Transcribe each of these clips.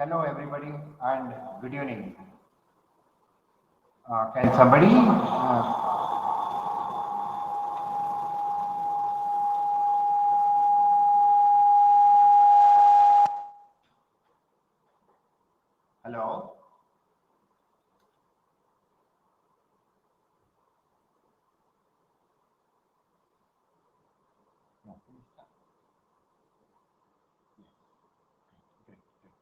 Hello, everybody, and good evening. Can somebody? Hello? Yeah, please start. Yes. Great, great.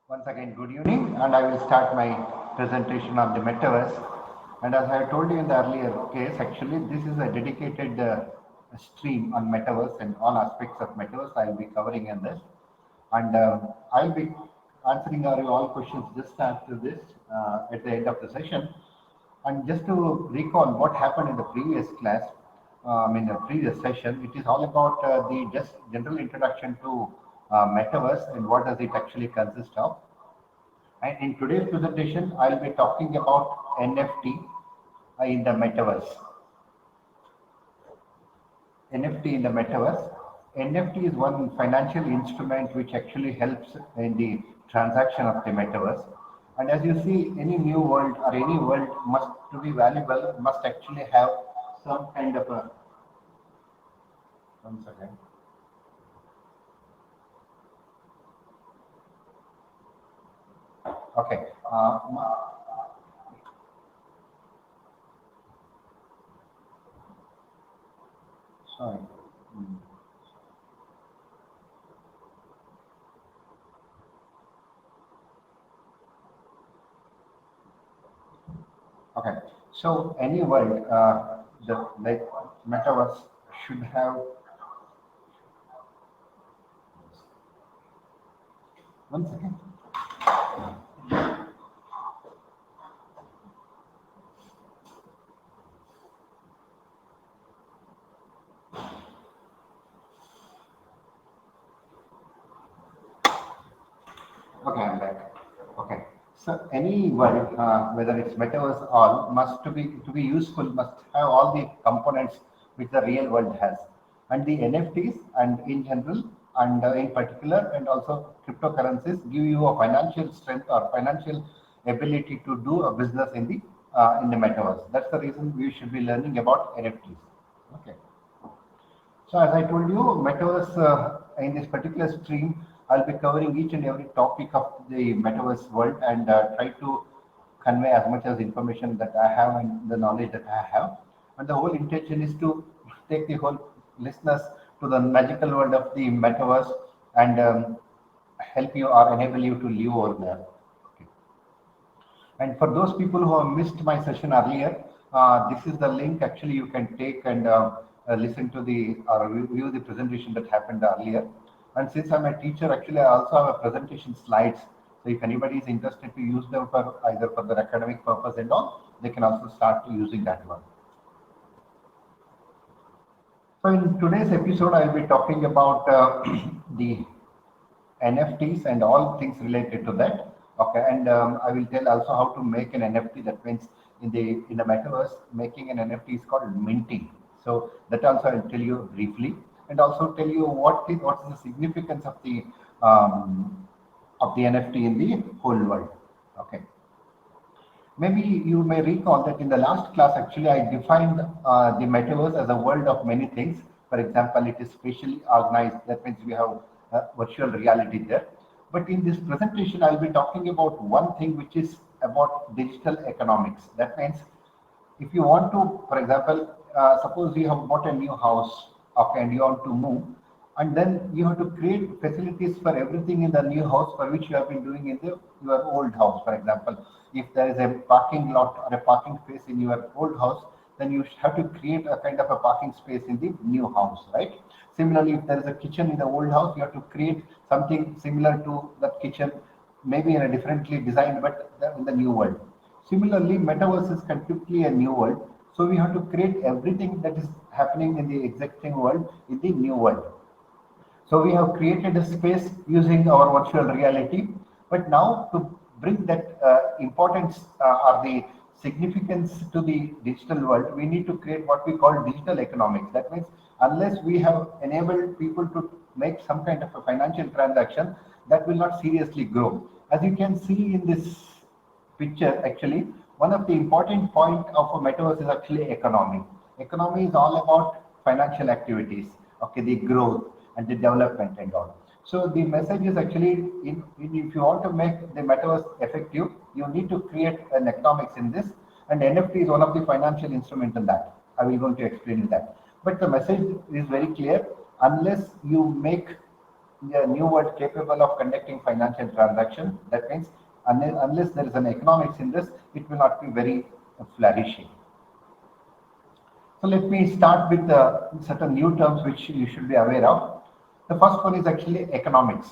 Once again, good evening, and I will start my presentation on the metaverse. And as I told you in the earlier case, actually, this is a dedicated stream on metaverse and all aspects of metaverse I will be covering in this. And I'll be answering all questions just after this at the end of the session. And just to recall what happened in the previous class, in the previous session, it is all about the just general introduction to metaverse and what does it actually consist of. And in today's presentation, I'll be talking about NFT in the metaverse. NFT in the metaverse. NFT is one financial instrument which actually helps in the transaction of the metaverse. And as you see, any new world or any world must to be valuable must actually have some kind of a. One second. Okay. Sorry. Hmm. Okay. So any world, the like metaverse should have. One second. Okay, I'm back. Okay. So any world, whether it's metaverse or all, must to be useful, must have all the components which the real world has, and the NFTs and in general and in particular, and also cryptocurrencies give you a financial strength or financial ability to do a business in the metaverse. That's the reason we should be learning about NFTs. Okay. So as I told you, metaverse in this particular stream, I'll be covering each and every topic of the metaverse world and try to convey as much as information that I have and the knowledge that I have. And the whole intention is to take the whole listeners to the magical world of the metaverse and help you or enable you to live over there. Okay. And for those people who have missed my session earlier, this is the link actually you can take and listen to the or view the presentation that happened earlier. And since I'm a teacher, actually I also have a presentation slides. So if anybody is interested to use them for either for their academic purpose and all, they can also start using that one. So in today's episode, I'll be talking about the NFTs and all things related to that. Okay, and I will tell also how to make an NFT. That means in the metaverse, making an NFT is called minting. So that also I'll tell you briefly, and also tell you what is the significance of the NFT in the whole world. Okay. Maybe you may recall that in the last class, actually, I defined the metaverse as a world of many things. For example, it is spatially organized. That means we have virtual reality there. But in this presentation, I'll be talking about one thing which is about digital economics. That means if you want to, for example, suppose you have bought a new house, okay, and you want to move, and then you have to create facilities for everything in the new house for which you have been doing in your old house. For example, if there is a parking lot or a parking space in your old house, then you have to create a kind of a parking space in the new house, right? Similarly, if there is a kitchen in the old house, you have to create something similar to that kitchen, maybe in a differently designed, but in the new world. Similarly, metaverse is completely a new world. So we have to create everything that is happening in the existing world in the new world. So we have created a space using our virtual reality, but now to bring that importance or the significance to the digital world, we need to create what we call digital economics. That means unless we have enabled people to make some kind of a financial transaction, that will not seriously grow. As you can see in this picture, actually, one of the important point of a metaverse is actually economy. Economy is all about financial activities, okay, the growth and the development and all. So the message is actually, if you want to make the metaverse effective, you need to create an economics in this, and NFT is one of the financial instruments in that. I will going to explain that. But the message is very clear: unless you make the new world capable of conducting financial transaction, that means unless there is an economics in this, it will not be very flourishing. So let me start with certain new terms which you should be aware of. The first one is actually economics.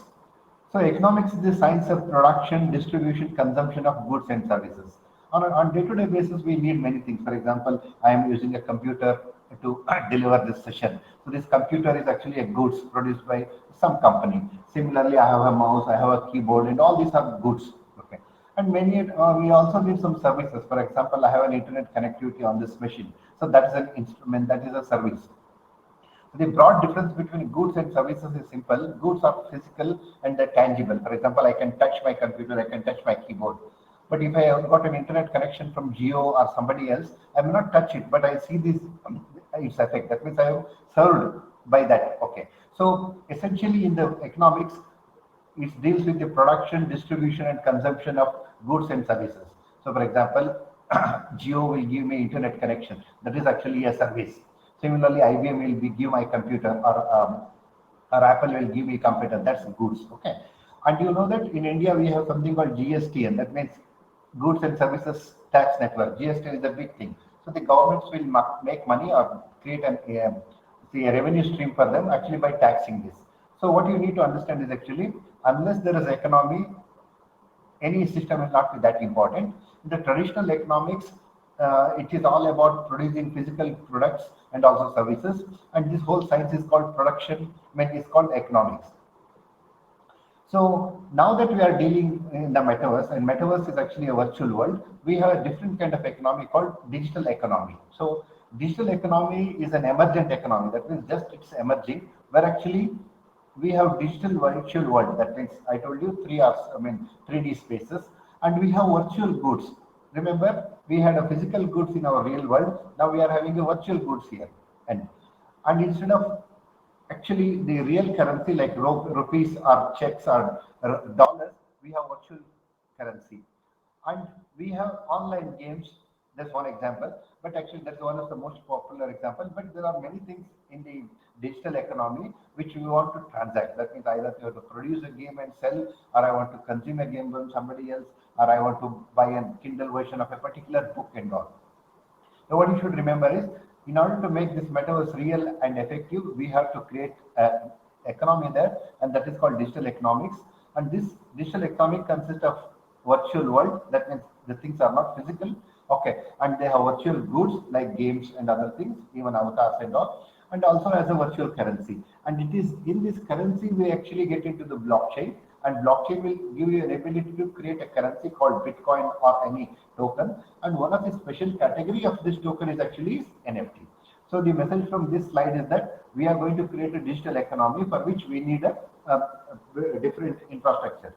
So economics is the science of production, distribution, consumption of goods and services. On day-to-day basis, we need many things. For example, I am using a computer to deliver this session. So this computer is actually a goods produced by some company. Similarly, I have a mouse, I have a keyboard, and all these are goods. Okay, and many we also need some services. For example, I have an internet connectivity on this machine. So that is an instrument, that is a service. The broad difference between goods and services is simple. Goods are physical and they're tangible. For example, I can touch my computer, I can touch my keyboard. But if I have got an internet connection from Geo or somebody else, I will not touch it, but I see this its effect. That means I have served by that. Okay. So essentially in the economics, it deals with the production, distribution, and consumption of goods and services. So for example, Geo will give me internet connection. That is actually a service. Similarly, IBM will give my computer, or Apple will give me computer. That's goods. Okay. And you know that in India we have something called GST, and that means Goods and Services Tax Network. GST is a big thing. So the governments will make money or create a revenue stream for them actually by taxing this. So what you need to understand is actually, unless there is economy, any system will not be that important. In the traditional economics, it is all about producing physical products and also services, and this whole science is called production, it's called economics. So now that we are dealing in the metaverse, and metaverse is actually a virtual world, we have a different kind of economy called digital economy. So digital economy is an emergent economy. That means just it's emerging, where actually we have digital virtual world. That means I told you 3D spaces, and we have virtual goods. Remember, we had a physical goods in our real world. Now we are having a virtual goods here, and instead of actually the real currency like rupees or checks or dollars, we have virtual currency, and we have online games. That's one example, but actually that's one of the most popular example. But there are many things in the digital economy which we want to transact. That means either you have to produce a game and sell, or I want to consume a game from somebody else, or I want to buy a Kindle version of a particular book and all. So what you should remember is, in order to make this metaverse real and effective, we have to create an economy there, and that is called digital economics. And this digital economic consists of virtual world. That means the things are not physical, okay, and they have virtual goods like games and other things, even avatars and all, and also as a virtual currency. And it is in this currency we actually get into the blockchain, and blockchain will give you an ability to create a currency called Bitcoin or any token. And one of the special category of this token is actually NFT. So the message from this slide is that we are going to create a digital economy for which we need a different infrastructure.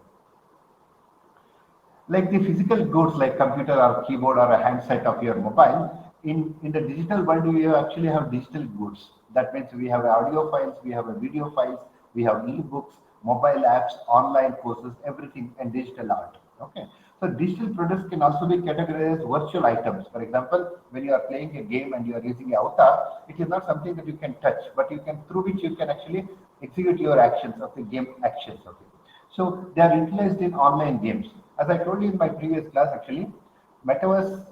Like the physical goods like computer or keyboard or a handset of your mobile, in the digital world we actually have digital goods. That means we have audio files, we have video files, we have e-books, mobile apps, online courses, everything, and digital art. Okay. So digital products can also be categorized as virtual items. For example, when you are playing a game and you are using an avatar, it is not something that you can touch, but you can, through which you can actually execute your actions of the game actions. Okay. So they are utilized in online games. As I told you in my previous class, actually, Metaverse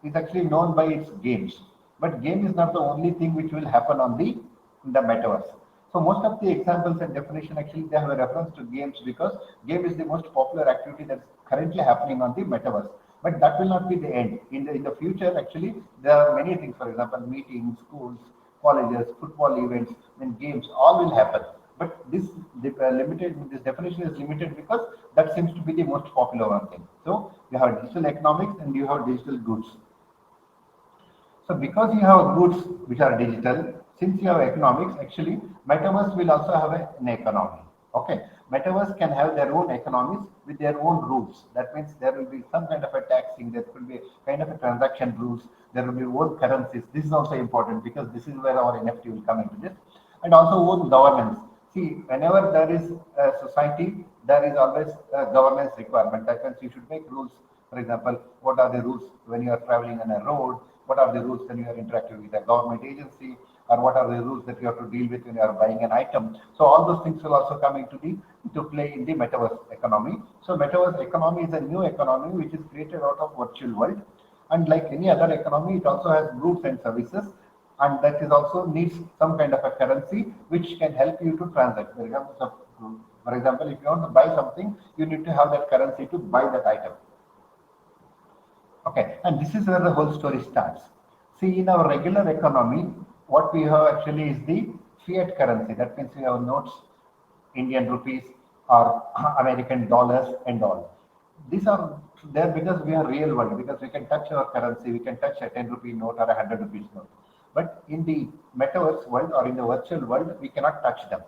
is actually known by its games. But game is not the only thing which will happen on the Metaverse. So most of the examples and definition actually they have a reference to games, because game is the most popular activity that's currently happening on the Metaverse. But that will not be the end. In the future, actually, there are many things. For example, meetings, schools, colleges, football events, and games, all will happen. But this definition is limited because that seems to be the most popular one thing. So you have digital economics and you have digital goods. So because you have goods which are digital, since you have economics, actually metaverse will also have an economy. Okay, metaverse can have their own economies with their own rules. That means there will be some kind of a taxing, there will be kind of a transaction rules, there will be own currencies. This is also important because this is where our NFT will come into this, and also own governance. See, whenever there is a society, there is always a governance requirement. That means you should make rules. For example, what are the rules when you are traveling on a road? What are the rules when you are interacting with a government agency? Or what are the rules that you have to deal with when you are buying an item? So all those things will also come into play in the metaverse economy. So metaverse economy is a new economy which is created out of virtual world. And like any other economy, it also has goods and services, and that is also needs some kind of a currency which can help you to transact. For example, if you want to buy something, you need to have that currency to buy that item. Okay, and this is where the whole story starts. See, in our regular economy, what we have actually is the fiat currency. That means we have notes, Indian rupees or American dollars and all. These are there because we are real world, because we can touch our currency, we can touch a 10 rupee note or a 100 rupees note. But in the metaverse world or in the virtual world, we cannot touch them.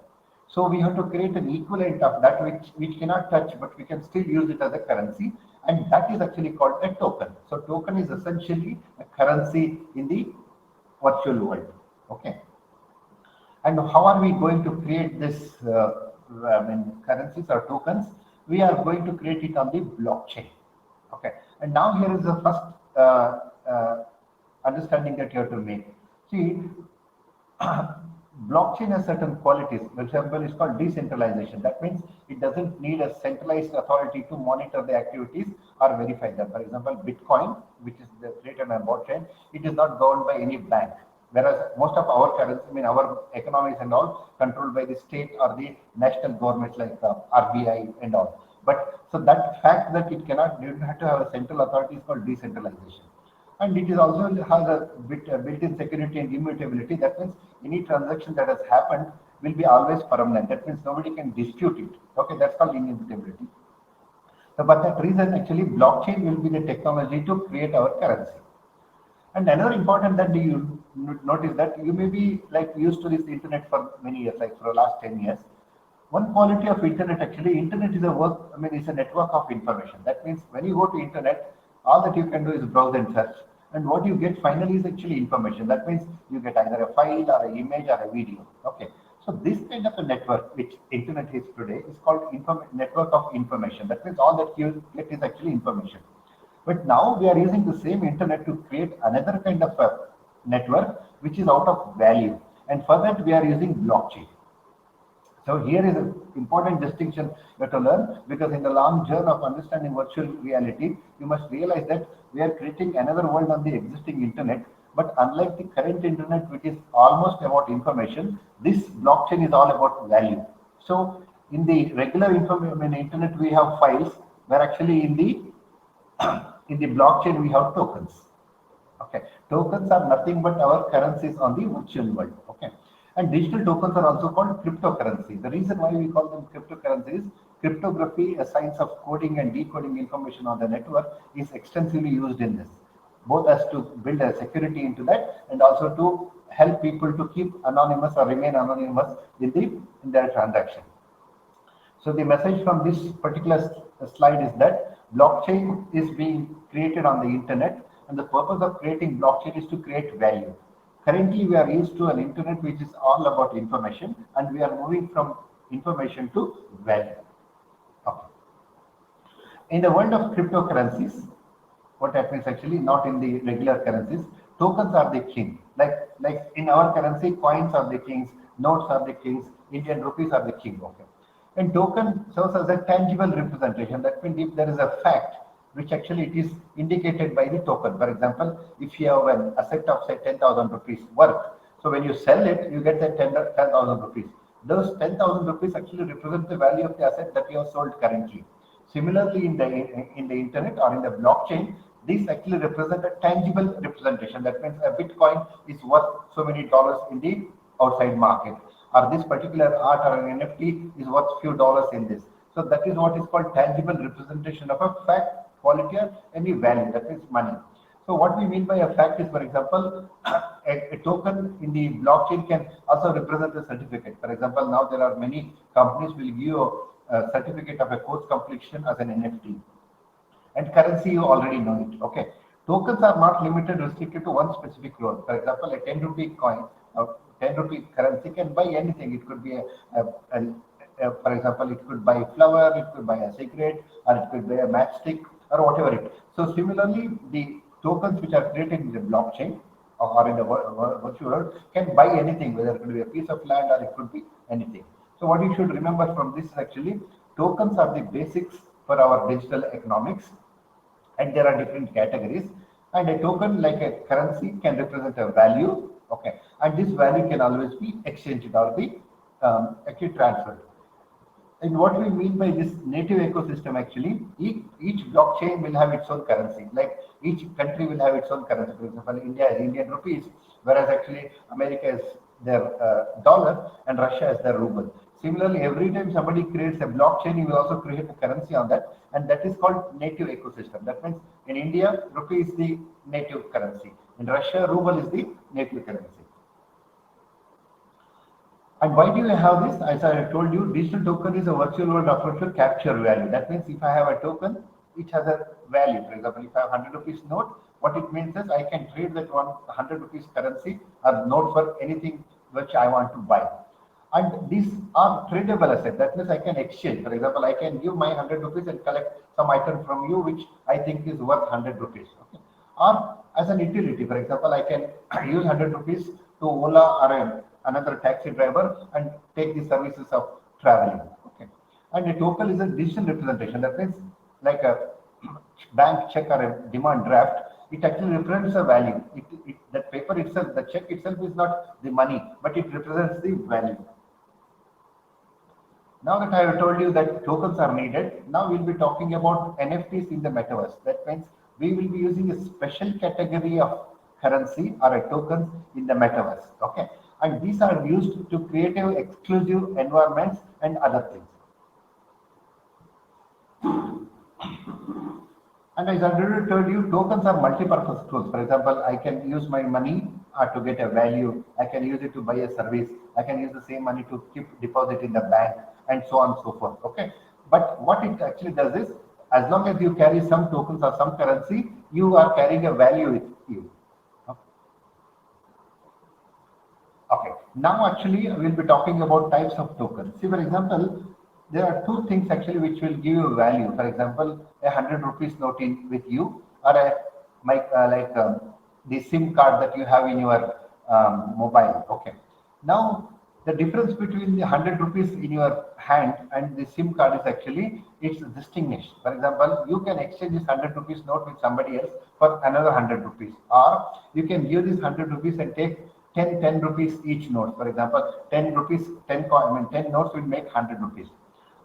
So we have to create an equivalent of that which cannot touch, but we can still use it as a currency, and that is actually called a token. So token is essentially a currency in the virtual world. Okay. And how are we going to create this currencies or tokens? We are going to create it on the blockchain. Okay. And now here is the first understanding that you have to make. See, blockchain has certain qualities. For example, it's called decentralization. That means it doesn't need a centralized authority to monitor the activities or verify them. For example, Bitcoin, which is created on blockchain, it is not governed by any bank. Whereas most of our currency, our economies and all, controlled by the state or the national governments like RBI and all. But so that fact that you don't have to have a central authority is called decentralization. And it is also has a built-in security and immutability. That means any transaction that has happened will be always permanent. That means nobody can dispute it. Okay, that's called immutability. So, but that reason actually blockchain will be the technology to create our currency. And another important that you notice that you may be like used to this internet for many years, like for the last 10 years. One quality of internet, actually, internet is it's a network of information. That means when you go to internet, all that you can do is browse and search. And what you get finally is actually information. That means you get either a file or an image or a video. Okay. So this kind of a network, which internet is today, is called network of information. That means all that you get is actually information. But now we are using the same internet to create another kind of a network which is out of value. And for that we are using blockchain. So here is an important distinction you have to learn, because in the long journey of understanding virtual reality, you must realize that we are creating another world on the existing internet. But unlike the current internet, which is almost about information, this blockchain is all about value. So in the regular internet, we have files, where actually in the in the blockchain we have tokens. Okay, tokens are nothing but our currencies on the virtual world. Okay, and digital tokens are also called cryptocurrency. The reason why we call them cryptocurrency is cryptography, a science of coding and decoding information on the network, is extensively used in this, both as to build a security into that and also to help people to keep anonymous or remain anonymous in their transaction. So the message from this particular slide is that blockchain is being created on the internet, and the purpose of creating blockchain is to create value. Currently, we are used to an internet which is all about information, and we are moving from information to value. Okay. In the world of cryptocurrencies, what happens actually, not in the regular currencies, tokens are the king. Like in our currency, coins are the kings, notes are the kings, Indian rupees are the king. Okay. And token serves as a tangible representation. That means if there is a fact which actually it is indicated by the token. For example, if you have an asset of say 10,000 rupees worth, so when you sell it, you get that 10,000 rupees. Those 10,000 rupees actually represent the value of the asset that you have sold currently. Similarly, in the internet or in the blockchain, these actually represent a tangible representation. That means a Bitcoin is worth so many dollars in the outside market, or this particular art or an NFT is worth few dollars in this. So that is what is called tangible representation of a fact, quality, or any value, that is money. So what we mean by a fact is, for example, a token in the blockchain can also represent a certificate. For example, now there are many companies will give you a certificate of a course completion as an NFT. And currency, you already know it. Okay, tokens are not limited, restricted to one specific role. For example, a 10 rupee coin, a 10 rupee currency can buy anything. It could be for example, it could buy flour, it could buy a cigarette, or it could buy a matchstick, or whatever it. So similarly, the tokens which are created in the blockchain or in the virtual world can buy anything, whether it could be a piece of land or it could be anything. So what you should remember from this is actually tokens are the basics for our digital economics, and there are different categories, and a token like a currency can represent a value. Okay, and this value can always be exchanged or be actually transferred. And what we mean by this native ecosystem, actually, each blockchain will have its own currency. Like each country will have its own currency. For example, India is Indian rupees, whereas actually America is their dollar and Russia is their ruble. Similarly, every time somebody creates a blockchain, he will also create a currency on that, and that is called native ecosystem. That means in India, rupee is the native currency. In Russia, ruble is the native currency. And why do you have this? As I told you, digital token is a virtual world approach to capture value. That means if I have a token, it has a value. For example, if I have 100 rupees note, what it means is I can trade that 100 rupees currency or note for anything which I want to buy. And these are tradable assets. That means I can exchange. For example, I can give my 100 rupees and collect some item from you which I think is worth 100 rupees. Okay? Or as an utility, for example, I can use 100 rupees to Ola or another taxi driver and take the services of traveling. Okay, and a token is a digital representation. That means like a bank check or a demand draft. It actually represents a value. That paper itself, the check itself is not the money, but it represents the value. Now that I have told you that tokens are needed, now we'll be talking about NFTs in the metaverse. That means we will be using a special category of currency or a tokens in the metaverse. Okay, and these are used to create exclusive environments and other things. And as I already told you, tokens are multi-purpose tools. For example, I can use my money to get a value. I can use it to buy a service. I can use the same money to keep deposit in the bank, and so on and so forth. Okay. But what it actually does is, as long as you carry some tokens or some currency, you are carrying a value with you. Okay. Now actually we'll be talking about types of tokens. See, for example, there are two things actually which will give you value. For example, a 100 rupees note in with you, or the SIM card that you have in your mobile. Okay. Now the difference between the 100 rupees in your hand and the SIM card is actually it's distinguished. For example, you can exchange this 100 rupees note with somebody else for another 100 rupees, or you can give this 100 rupees and take 10 rupees each note. For example, 10 rupees, 10 notes will make 100 rupees.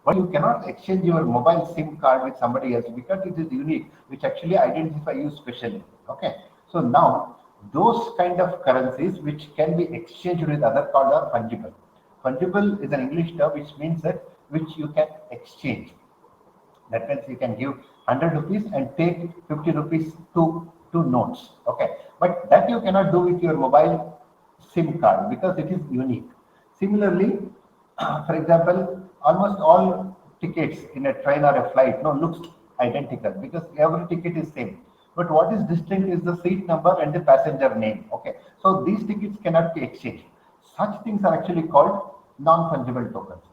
But you cannot exchange your mobile SIM card with somebody else because it is unique, which actually identify you specially. Okay. So now those kind of currencies which can be exchanged with other cards are fungible. Fungible is an English term which means that which you can exchange. That means you can give 100 rupees and take 50 rupees to notes. Okay. But that you cannot do with your mobile SIM card because it is unique. Similarly, for example, almost all tickets in a train or a flight looks identical because every ticket is same. But what is distinct is the seat number and the passenger name. Okay, so these tickets cannot be exchanged. Such things are actually called non-fungible tokens.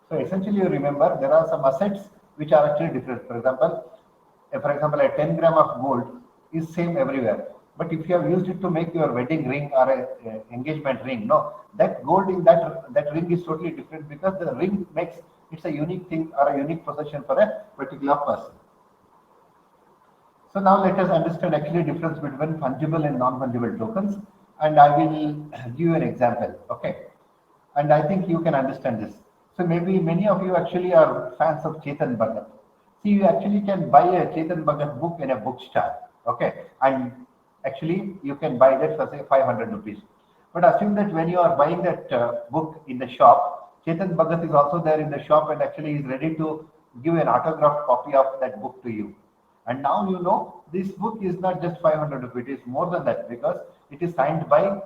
So essentially, you remember there are some assets which are actually different. For example, a 10 gram of gold is same everywhere. But if you have used it to make your wedding ring or a engagement ring, that gold in that ring is totally different because the ring makes it's a unique thing or a unique possession for a particular person. So now let us understand actually difference between fungible and non-fungible tokens, and I will give you an example. Okay, and I think you can understand this. So maybe many of you actually are fans of Chetan Bhagat. See, you actually can buy a Chetan Bhagat book in a bookstore. Okay, and actually you can buy that for say 500 rupees. But assume that when you are buying that book in the shop, Chetan Bhagat is also there in the shop and actually is ready to give an autographed copy of that book to you. And now you know this book is not just 500 rupees, it is more than that because it is signed by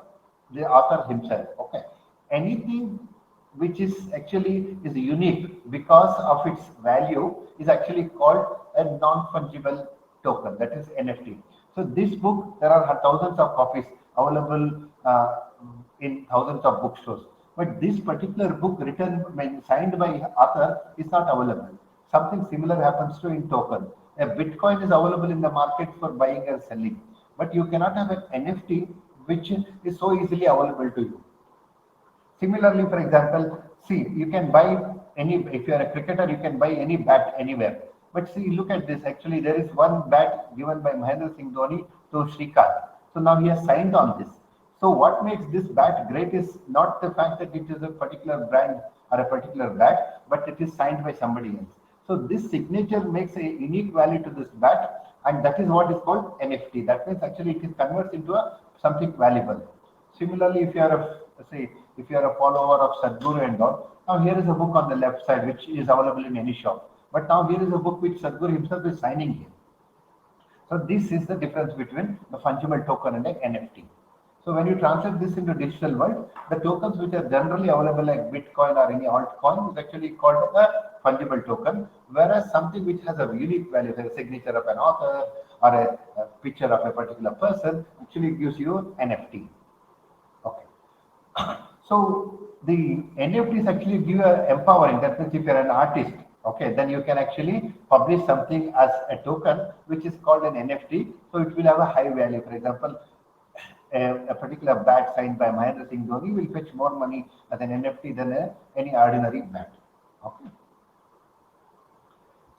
the author himself. Okay. Anything which is actually is unique because of its value is actually called a non-fungible token, that is NFT. So this book, there are thousands of copies available in thousands of bookstores. But this particular book written, signed by author is not available. Something similar happens to in token. A Bitcoin is available in the market for buying and selling, but you cannot have an NFT which is so easily available to you. Similarly, for example, see, you can buy any, if you are a cricketer, you can buy any bat anywhere. But see, look at this. Actually, there is one bat given by Mahendra Singh Dhoni to Shrikant. So now he has signed on this. So what makes this bat great is not the fact that it is a particular brand or a particular bat, but it is signed by somebody else. So this signature makes a unique value to this bat, and that is what is called NFT. That means actually it is converts into a something valuable. Similarly, if you are a say if you are a follower of Sadhguru and all, now here is a book on the left side which is available in any shop. But now here is a book which Sadhguru himself is signing here. So this is the difference between the fungible token and the NFT. So when you translate this into digital world, the tokens which are generally available like Bitcoin or any altcoin is actually called a fungible token, whereas something which has a unique value, like a signature of an author or a picture of a particular person, actually gives you NFT. Okay. So the NFTs actually give you empowering. That means if you're an artist, okay, then you can actually publish something as a token, which is called an NFT. So it will have a high value. For example, a particular bat signed by Mahendra Singh Dhoni will fetch more money as an NFT than any ordinary bat. Okay.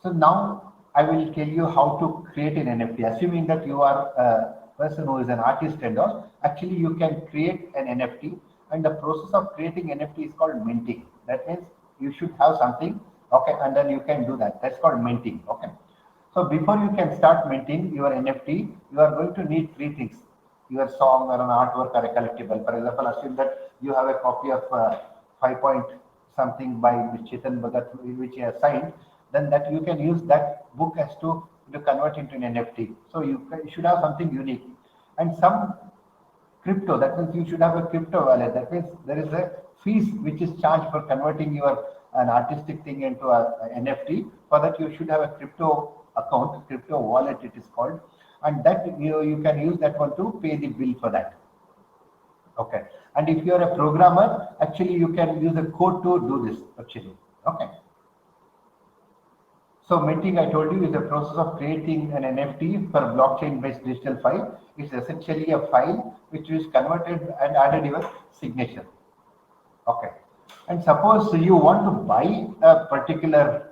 So now I will tell you how to create an NFT. Assuming that you are a person who is an artist and all, actually you can create an NFT, and the process of creating NFT is called minting. That means you should have something, okay, and then you can do that. That's called minting. Okay. So before you can start minting your NFT, you are going to need three things: your song or an artwork or a collectible. For example, assume that you have a copy of 5 point something by Chetan Bhagat which he has signed, then that you can use that book as to convert into an NFT. So you should have something unique and some crypto. That means you should have a crypto wallet. That means there is a fees which is charged for converting your an artistic thing into a NFT. For that you should have a crypto account, crypto wallet it is called, and that you can use that one to pay the bill for that. Okay. And if you are a programmer, actually you can use a code to do this actually. Okay. So minting, I told you, is a process of creating an NFT for blockchain-based digital file. It's essentially a file which is converted and added your signature. Okay. And suppose you want to buy a particular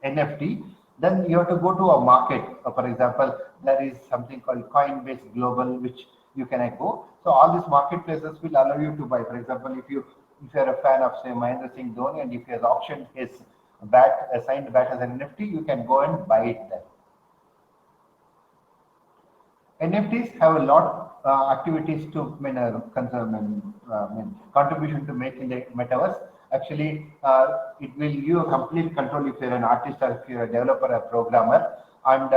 NFT, then you have to go to a market. For example, there is something called Coinbase Global, which you can go. So all these marketplaces will allow you to buy. For example, if you are a fan of say Mahendra Singh Dhoni and if he has auctioned his bat, assigned bat as an NFT, you can go and buy it there. NFTs have a lot activities to contribution to make in the metaverse. Actually, it will give you a complete control if you're an artist or if you're a developer or programmer, and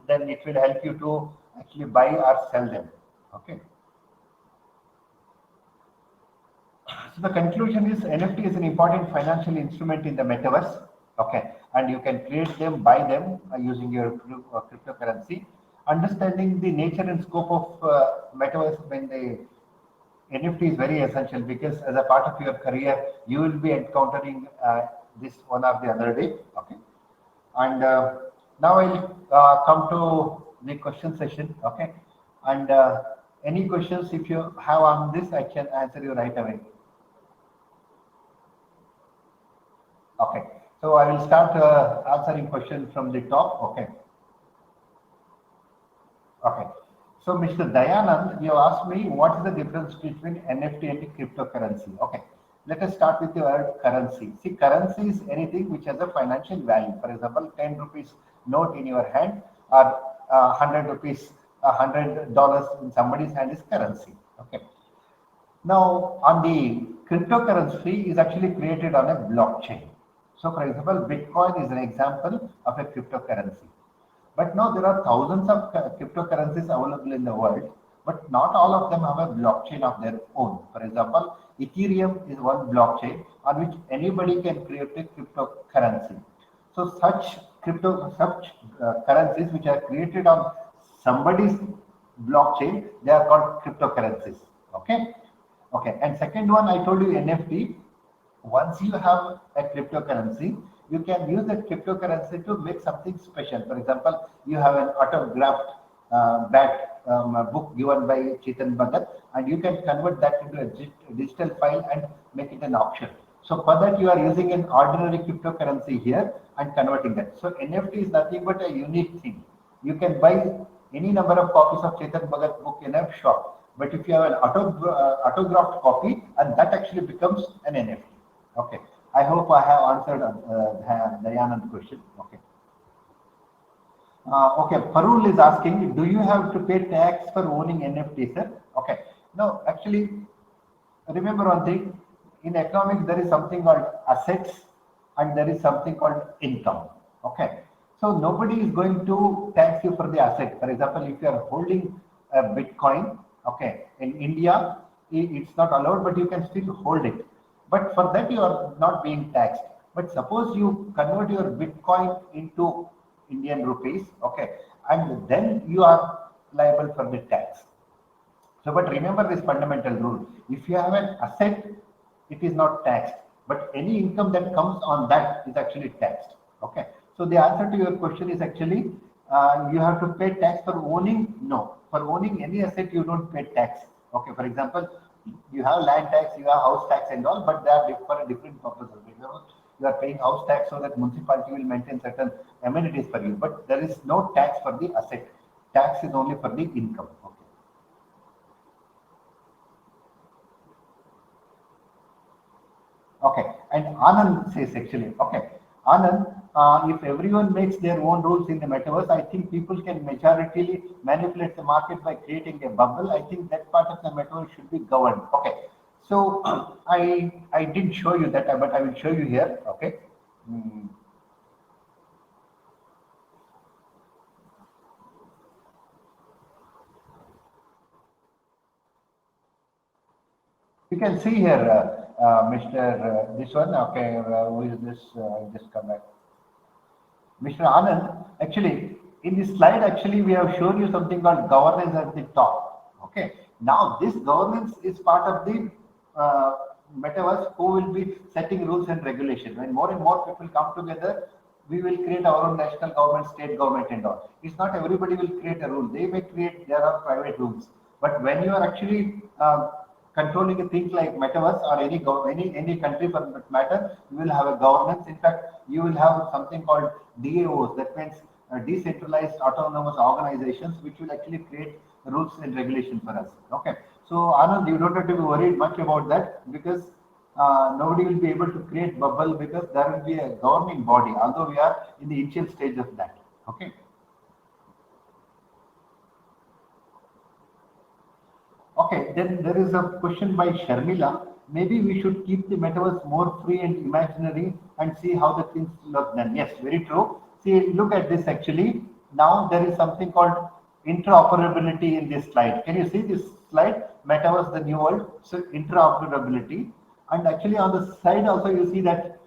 then it will help you to actually buy or sell them. Okay. So the conclusion is NFT is an important financial instrument in the metaverse. Okay, and you can create them, buy them using your cryptocurrency. Understanding the nature and scope of metaverse when the NFT is very essential because as a part of your career, you will be encountering this one or the other day. Okay, and now I'll come to the question session. Okay, and any questions if you have on this, I can answer you right away. Okay, so I will start answering questions from the top. Okay. Okay. So Mr. Dayanand, you asked me what is the difference between NFT and cryptocurrency. Okay. Let us start with the word currency. See, currency is anything which has a financial value. For example, 10 rupees note in your hand or 100 rupees, $100 in somebody's hand is currency. Okay. Now, on the cryptocurrency is actually created on a blockchain. So, for example, Bitcoin is an example of a cryptocurrency. But now there are thousands of cryptocurrencies available in the world, but not all of them have a blockchain of their own. For example, Ethereum is one blockchain on which anybody can create a cryptocurrency. So such currencies which are created on somebody's blockchain, they are called cryptocurrencies. Okay. Okay. And second one, I told you NFT. Once you have a cryptocurrency, you can use that cryptocurrency to make something special. For example, you have an autographed bat book given by Chetan Bhagat, and you can convert that into a digital file and make it an auction. So for that, you are using an ordinary cryptocurrency here and converting that. So NFT is nothing but a unique thing. You can buy any number of copies of Chetan Bhagat book in a shop. But if you have an autographed copy, and that actually becomes an NFT. Okay. I hope I have answered Dayanand's question. Okay. Okay. Parul is asking, do you have to pay tax for owning NFT, sir? Okay. No, actually, remember one thing. In economics, there is something called assets and there is something called income. Okay. So nobody is going to tax you for the asset. For example, if you are holding a Bitcoin, okay, in India, it's not allowed, but you can still hold it. But for that, you are not being taxed. But suppose you convert your Bitcoin into Indian rupees, okay, and then you are liable for the tax. So, but remember this fundamental rule. If you have an asset, it is not taxed. But any income that comes on that is actually taxed. Okay. So the answer to your question is actually you have to pay tax for owning. No, for owning any asset, you don't pay tax. Okay. For example, you have land tax, you have house tax and all, but they are for a different purposes. You are paying house tax so that municipality will maintain certain amenities for you, but there is no tax for the asset. Tax is only for the income. Okay. Okay, and Anand says actually, okay, Anand, if everyone makes their own rules in the metaverse, I think people can majoritarily manipulate the market by creating a bubble. I think that part of the metaverse should be governed. Okay, so I didn't show you that, but I will show you here. Okay. Mm. You can see here, Mr. This one. Okay, who is this? Just come back. Mr. Anand, actually, in this slide, actually, we have shown you something called governance at the top. Okay. Now, this governance is part of the metaverse who will be setting rules and regulation. When more and more people come together, we will create our own national government, state government, and all. It's not everybody will create a rule. They may create their own private rules. But when you are actually controlling things like metaverse or any country for that matter, you will have a governance. In fact, you will have something called DAOs, that means decentralized autonomous organizations, which will actually create rules and regulation for us. Okay, so Anand, you don't have to be worried much about that because nobody will be able to create bubble because there will be a governing body, although we are in the initial stage of that. Okay. Okay, then there is a question by Sharmila. Maybe we should keep the metaverse more free and imaginary and see how the things look then. Yes, very true. See, look at this actually. Now there is something called interoperability in this slide. Can you see this slide? Metaverse, the new world. So interoperability. And actually on the side also you see that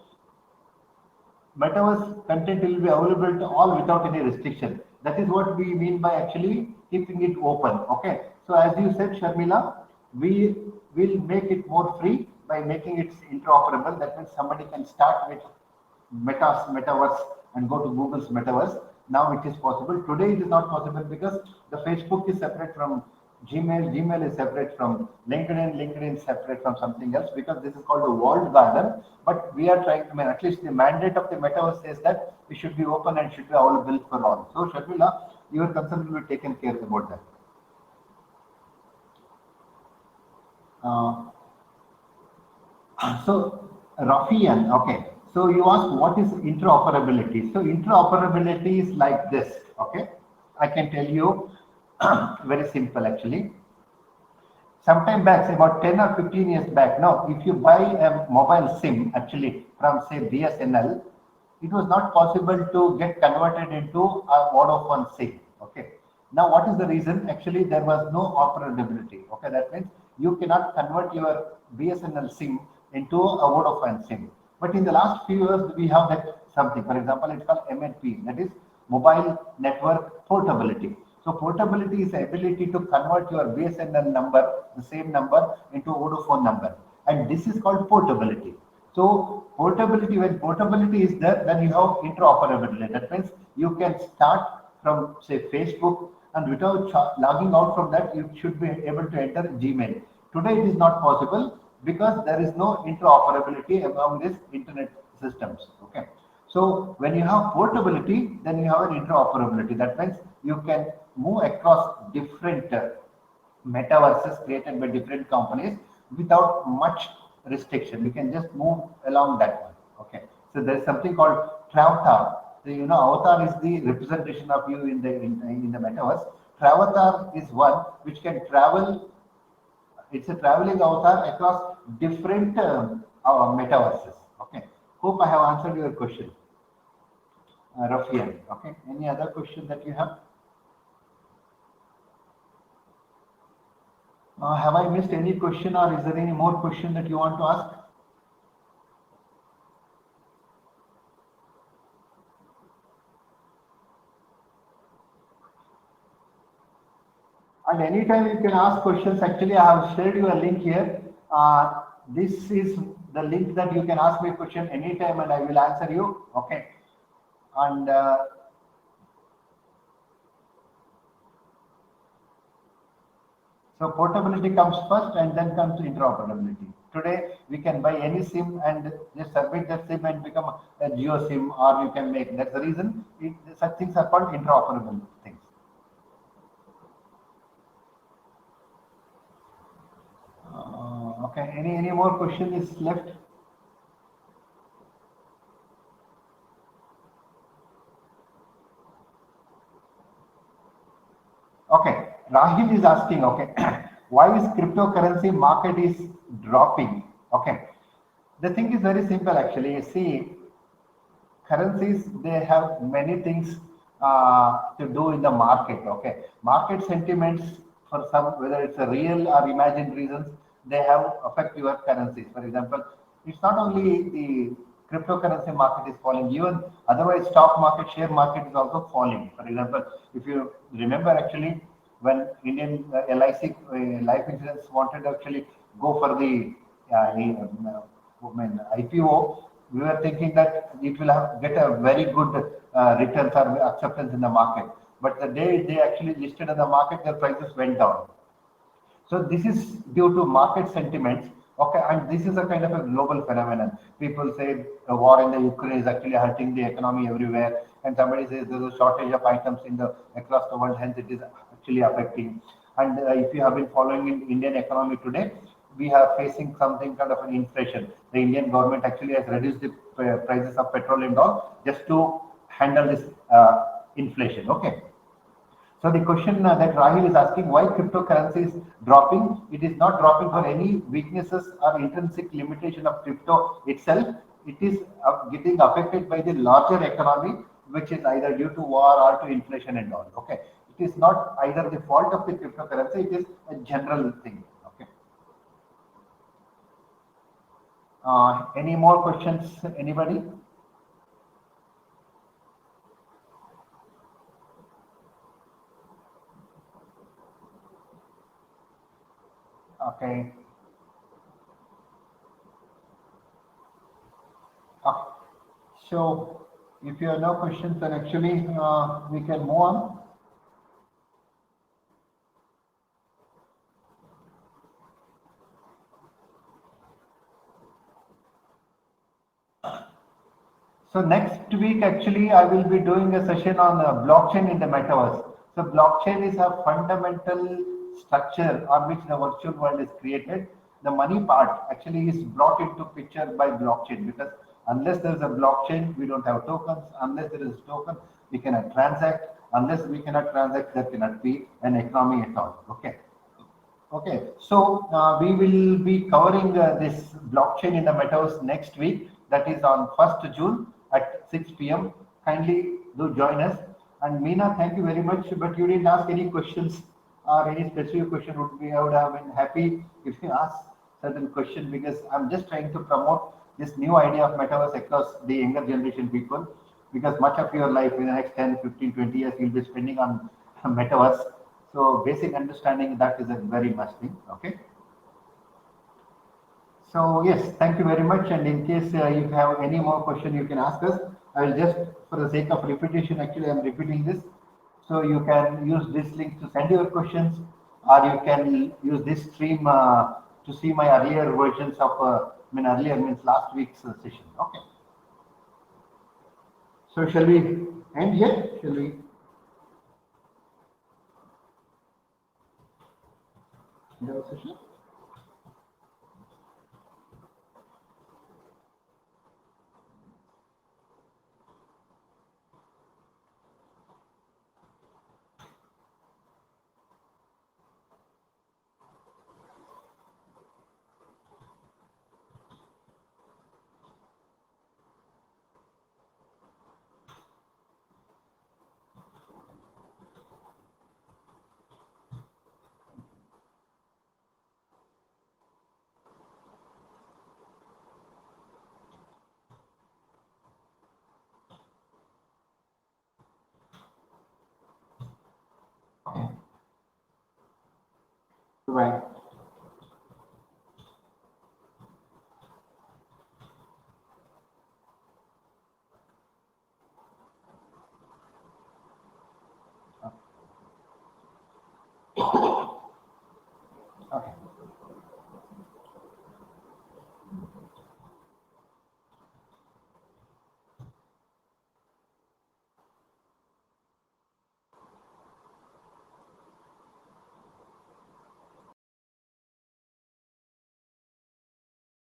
metaverse content will be available to all without any restriction. That is what we mean by actually keeping it open. Okay. So as you said, Sharmila, we will make it more free by making it interoperable. That means somebody can start with metaverse and go to Google's metaverse. Now it is possible. Today it is not possible because the Facebook is separate from Gmail, Gmail is separate from LinkedIn, LinkedIn is separate from something else because this is called a walled garden. But we are trying, I mean, at least the mandate of the metaverse says that it should be open and should be available for all. So, Sharmila, your concern will be taken care about that. So, Rafian, okay. So you ask what is interoperability? So interoperability is like this, okay? I can tell you very simple actually. sometime back, say about 10 or 15 years back, now, if you buy a mobile SIM actually from say BSNL, it was not possible to get converted into a Vodafone SIM. Okay. Now, what is the reason? Actually, there was no operability. Okay, that means you cannot convert your BSNL SIM into a Vodafone SIM. But in the last few years, we have that something. For example, it's called MNP, that is mobile network portability. So portability is the ability to convert your BSNL number, the same number, into Vodafone number, and this is called portability. So portability, when portability is there, then you have interoperability. That means you can start from say Facebook, and without logging out from that, you should be able to enter Gmail. Today it is not possible because there is no interoperability among these internet systems. Okay. So when you have portability, then you have an interoperability. That means you can move across different metaverses created by different companies without much restriction. You can just move along that one. Okay. So there's something called Travatar. So, avatar is the representation of you in the metaverse. Travatar is one which can travel. It's a traveling avatar across different metaverses. Okay. Hope I have answered your question, Rafian. Okay. Any other question that you have? Have I missed any question, or is there any more question that you want to ask? And anytime you can ask questions. Actually, I have shared you a link here. This is the link that you can ask me a question anytime and I will answer you. Okay. And so portability comes first and then comes interoperability. Today, we can buy any SIM and just submit that SIM and become a Geo SIM, or you can make. That's the reason such things are called interoperable things. Okay, any more question is left? Okay, Rahil is asking, okay, why is cryptocurrency market is dropping? Okay, the thing is very simple actually. You see, currencies, they have many things to do in the market. Okay, market sentiments for some, whether it's a real or imagined reasons, they have affect your currencies. For example, it's not only the cryptocurrency market is falling, even otherwise stock market, share market is also falling. For example, if you remember actually, when Indian LIC life insurance wanted to actually go for the IPO, we were thinking that it will get a very good returns or acceptance in the market. But the day they actually listed in the market, their prices went down. So this is due to market sentiments. Okay, and this is a kind of a global phenomenon. People say the war in the Ukraine is actually hurting the economy everywhere, and somebody says there's a shortage of items in the across the world, hence it is actually affecting. And if you have been following in Indian economy today, we are facing something kind of an inflation. The Indian government actually has reduced the prices of petrol and all just to handle this inflation. Okay. So the question that Rahil is asking, why cryptocurrency is dropping? It is not dropping for any weaknesses or intrinsic limitation of crypto itself. It is getting affected by the larger economy, which is either due to war or to inflation and all. Okay, it is not either the fault of the cryptocurrency. It is a general thing. Okay. Any more questions? Anybody? Okay. Uh, so, if you have no questions, then actually we can move on. So next week, actually, I will be doing a session on blockchain in the metaverse. So blockchain is a fundamental structure on which the virtual world is created. The money part actually is brought into picture by blockchain, because unless there is a blockchain, we don't have tokens. Unless there is a token, we cannot transact. Unless we cannot transact, there cannot be an economy at all. Okay. Okay, so we will be covering this blockchain in the metaverse next week. That is on 1st June at 6 p.m. Kindly do join us. And Meena, thank you very much. But you didn't ask any questions or any specific question. I would have been happy if you asked certain question because I'm just trying to promote this new idea of metaverse across the younger generation people. Because much of your life in the next 10, 15, 20 years, you'll be spending on metaverse. So basic understanding that is a very must thing. Okay. So yes, thank you very much. And in case you have any more question, you can ask us. I will just, for the sake of repetition, actually I'm repeating this. So you can use this link to send your questions, or you can use this stream to see my earlier versions of, I mean earlier means last week's session. Okay. So shall we end here? Shall we end our session? Okay. Bye.